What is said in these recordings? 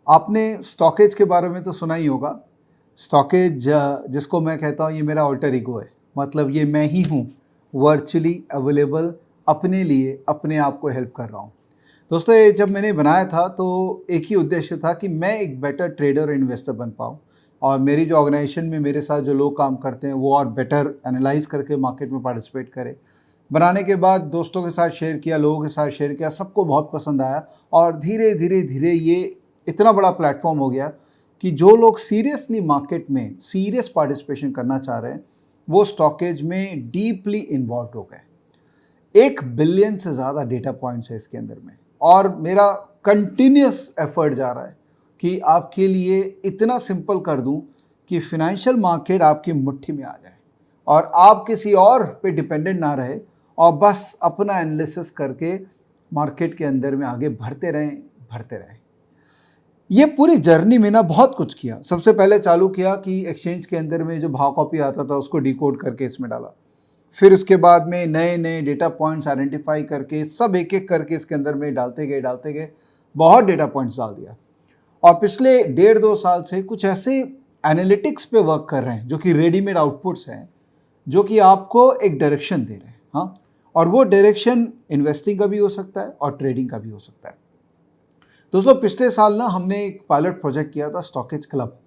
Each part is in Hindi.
आपने स्टॉकेज के बारे में तो सुना ही होगा। स्टॉकेज जिसको मैं कहता हूँ ये मेरा ऑल्टर ईगो है, मतलब ये मैं ही हूँ, वर्चुअली अवेलेबल, अपने लिए अपने आप को हेल्प कर रहा हूँ। दोस्तों ये जब मैंने बनाया था तो एक ही उद्देश्य था कि मैं एक बेटर ट्रेडर और इन्वेस्टर बन पाऊँ और मेरी जो ऑर्गेनाइजेशन में मेरे साथ जो लोग काम करते हैं वो और बेटर एनालाइज करके मार्केट में पार्टिसिपेट करें। बनाने के बाद दोस्तों के साथ शेयर किया, लोगों के साथ शेयर किया, सबको बहुत पसंद आया और धीरे धीरे धीरे ये इतना बड़ा प्लेटफॉर्म हो गया कि जो लोग सीरियसली मार्केट में सीरियस पार्टिसिपेशन करना चाह रहे हैं वो स्टॉकेज में डीपली इन्वॉल्व हो गए। 1 बिलियन से ज़्यादा डेटा पॉइंट्स है इसके अंदर में और मेरा कंटिन्यूस एफर्ट जा रहा है कि आपके लिए इतना सिंपल कर दूं कि फिनेंशियल मार्केट आपकी मुट्ठी में आ जाए और आप किसी और पे डिपेंडेंट ना रहे और बस अपना एनालिसिस करके मार्केट के अंदर में आगे बढ़ते रहें। ये पूरी जर्नी में ना बहुत कुछ किया। सबसे पहले चालू किया कि एक्सचेंज के अंदर में जो भाव कॉपी आता था उसको डिकोड करके इसमें डाला। फिर उसके बाद में नए नए डेटा पॉइंट्स आइडेंटिफाई करके सब एक एक करके इसके अंदर में डालते गए, बहुत डेटा पॉइंट्स डाल दिया। और पिछले 1.5-2 साल से कुछ ऐसे एनालिटिक्स पे वर्क कर रहे हैं जो कि रेडीमेड आउटपुट्स हैं, जो कि आपको एक डायरेक्शन दे रहे हैं। हाँ, और वो डायरेक्शन इन्वेस्टिंग का भी हो सकता है और ट्रेडिंग का भी हो सकता है। दोस्तों पिछले साल ना हमने एक पायलट प्रोजेक्ट किया था स्टॉकेज क्लब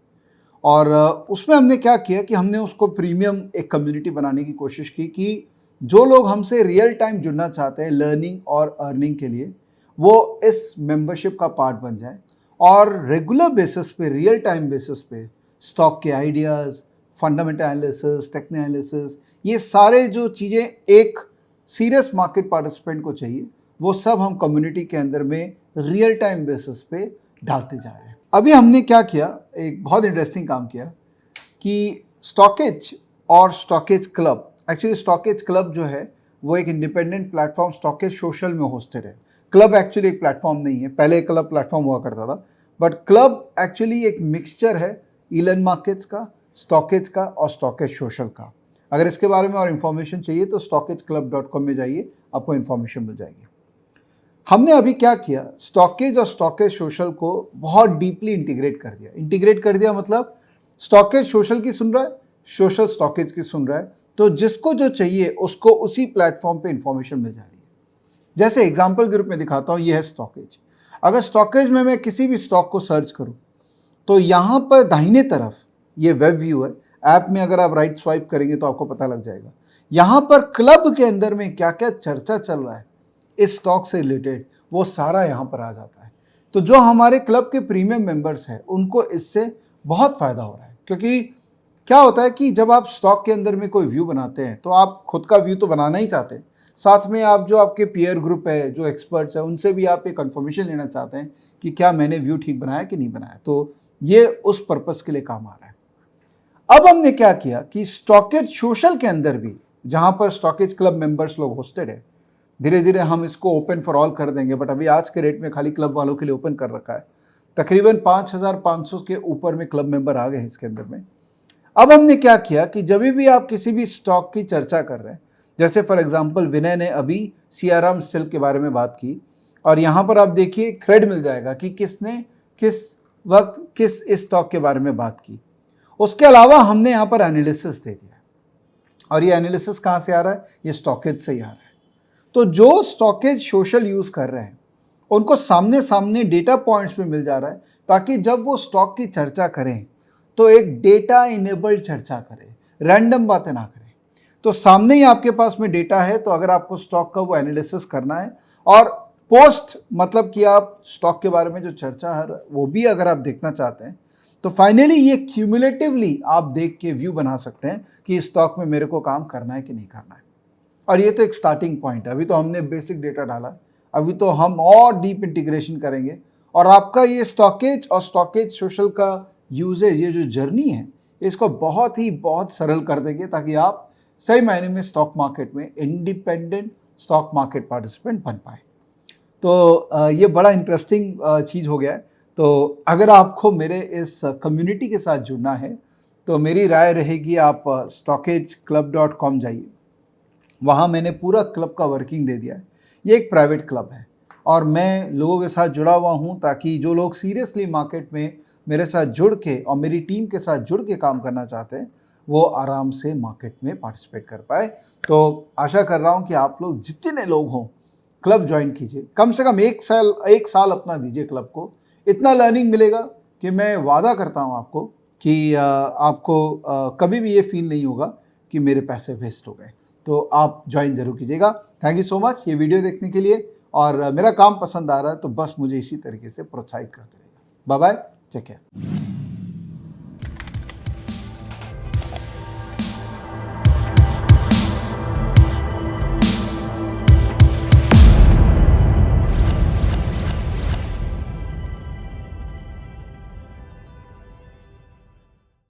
और उसमें हमने क्या किया कि हमने उसको प्रीमियम एक कम्युनिटी बनाने की कोशिश की कि जो लोग हमसे रियल टाइम जुड़ना चाहते हैं लर्निंग और अर्निंग के लिए वो इस मेंबरशिप का पार्ट बन जाए और रेगुलर बेसिस पे, रियल टाइम बेसिस पे स्टॉक के ideas, fundamental analysis, technical analysis, ये सारे जो चीज़ें एक सीरियस मार्केट पार्टिसिपेंट को चाहिए वो सब हम कम्युनिटी के अंदर में रियल टाइम बेसिस पे डालते जा रहे हैं। अभी हमने क्या किया, एक बहुत इंटरेस्टिंग काम किया कि स्टॉकेज और stockage club, actually stockage club जो है वो एक इंडिपेंडेंट प्लेटफॉर्म स्टॉकेज सोशल में होस्टेड है। क्लब एक्चुअली एक प्लेटफॉर्म नहीं है, पहले क्लब प्लेटफॉर्म हुआ करता था, बट क्लब एक्चुअली एक मिक्सचर है इलन मार्केट्स का, स्टॉकेज का और स्टॉकेज सोशल का। अगर इसके बारे में और इन्फॉर्मेशन चाहिए तो stockageclub.com में जाइए, आपको इन्फॉर्मेशन मिल जाएगी। हमने अभी क्या किया, स्टॉकेज और स्टॉकेज सोशल को बहुत डीपली इंटीग्रेट कर दिया मतलब स्टॉकेज सोशल की सुन रहा है, सोशल स्टॉकेज की सुन रहा है, तो जिसको जो चाहिए उसको उसी प्लेटफॉर्म पे इंफॉर्मेशन मिल जा रही है। जैसे एग्जांपल के रूप में दिखाता हूँ, ये है स्टॉकेज। अगर स्टॉकेज में मैं किसी भी स्टॉक को सर्च करूँ तो यहाँ पर दाहिने तरफ ये वेब व्यू है, ऐप में अगर आप राइट स्वाइप करेंगे तो आपको पता लग जाएगा। यहाँ पर क्लब के अंदर में क्या क्या चर्चा चल रहा है इस स्टॉक से रिलेटेड वो सारा यहाँ पर आ जाता है। तो जो हमारे क्लब के प्रीमियम मेंबर्स हैं उनको इससे बहुत फ़ायदा हो रहा है, क्योंकि क्या होता है कि जब आप स्टॉक के अंदर में कोई व्यू बनाते हैं तो आप खुद का व्यू तो बनाना ही चाहते हैं, साथ में आप जो आपके पीयर ग्रुप है, जो एक्सपर्ट्स हैं, उनसे भी आप एक कंफर्मेशन लेना चाहते हैं कि क्या मैंने व्यू ठीक बनाया कि नहीं बनाया। तो ये उस पर्पज़ के लिए काम आ रहा है। अब हमने क्या किया कि स्टॉकेज सोशल के अंदर भी, जहाँ पर स्टॉकेज क्लब मेंबर्स लोग होस्टेड है, धीरे धीरे हम इसको ओपन फॉर ऑल कर देंगे, बट अभी आज के रेट में खाली क्लब वालों के लिए ओपन कर रखा है। तकरीबन 5,500 के ऊपर में क्लब मेंबर आ गए हैं इसके अंदर में। अब हमने क्या किया कि जब भी आप किसी भी स्टॉक की चर्चा कर रहे हैं, जैसे फॉर एग्जांपल विनय ने अभी सियाराम सिल्क के बारे में बात की और यहाँ पर आप देखिए एक थ्रेड मिल जाएगा कि किसने किस वक्त किस इस स्टॉक के बारे में बात की। उसके अलावा हमने यहाँ पर एनालिसिस दे दिया और ये एनालिसिस कहाँ से आ रहा है, ये स्टॉकेज से ही आ रहा है। तो जो स्टॉकेज सोशल यूज़ कर रहे हैं उनको सामने सामने डेटा पॉइंट्स में मिल जा रहा है, ताकि जब वो स्टॉक की चर्चा करें तो एक डेटा इनेबल्ड चर्चा करें, रैंडम बातें ना करें। तो सामने ही आपके पास में डेटा है, तो अगर आपको स्टॉक का वो एनालिसिस करना है और पोस्ट मतलब कि आप स्टॉक के बारे में जो चर्चा है वो भी अगर आप देखना चाहते हैं तो फाइनली ये क्यूमुलेटिवली आप देख के व्यू बना सकते हैं कि इस स्टॉक में मेरे को काम करना है कि नहीं करना है। और ये तो एक स्टार्टिंग पॉइंट है, अभी तो हमने बेसिक डेटा डाला है, अभी तो हम और डीप इंटीग्रेशन करेंगे और आपका ये स्टॉकेज और स्टॉकेज सोशल का यूजेज, ये जो जर्नी है, इसको बहुत सरल कर देंगे ताकि आप सही मायने में स्टॉक मार्केट में इंडिपेंडेंट स्टॉक मार्केट पार्टिसिपेंट बन पाए। तो ये बड़ा इंटरेस्टिंग चीज़ हो गया है। तो अगर आपको मेरे इस कम्युनिटी के साथ जुड़ना है तो मेरी राय रहेगी आप stockageclub.com जाइए, वहाँ मैंने पूरा क्लब का वर्किंग दे दिया है। ये एक प्राइवेट क्लब है और मैं लोगों के साथ जुड़ा हुआ हूँ ताकि जो लोग सीरियसली मार्केट में मेरे साथ जुड़ के और मेरी टीम के साथ जुड़ के काम करना चाहते हैं वो आराम से मार्केट में पार्टिसिपेट कर पाए। तो आशा कर रहा हूँ कि आप लोग जितने लोग हों क्लब ज्वाइन कीजिए, कम से कम 1 साल अपना दीजिए क्लब को। इतना लर्निंग मिलेगा कि मैं वादा करता हूँ आपको कि आपको कभी भी ये फील नहीं होगा कि मेरे पैसे वेस्ट हो गए। तो आप ज्वाइन जरूर कीजिएगा। थैंक यू सो मच ये वीडियो देखने के लिए, और मेरा काम पसंद आ रहा है तो बस मुझे इसी तरीके से प्रोत्साहित करते रहिएगा। Bye bye, take care.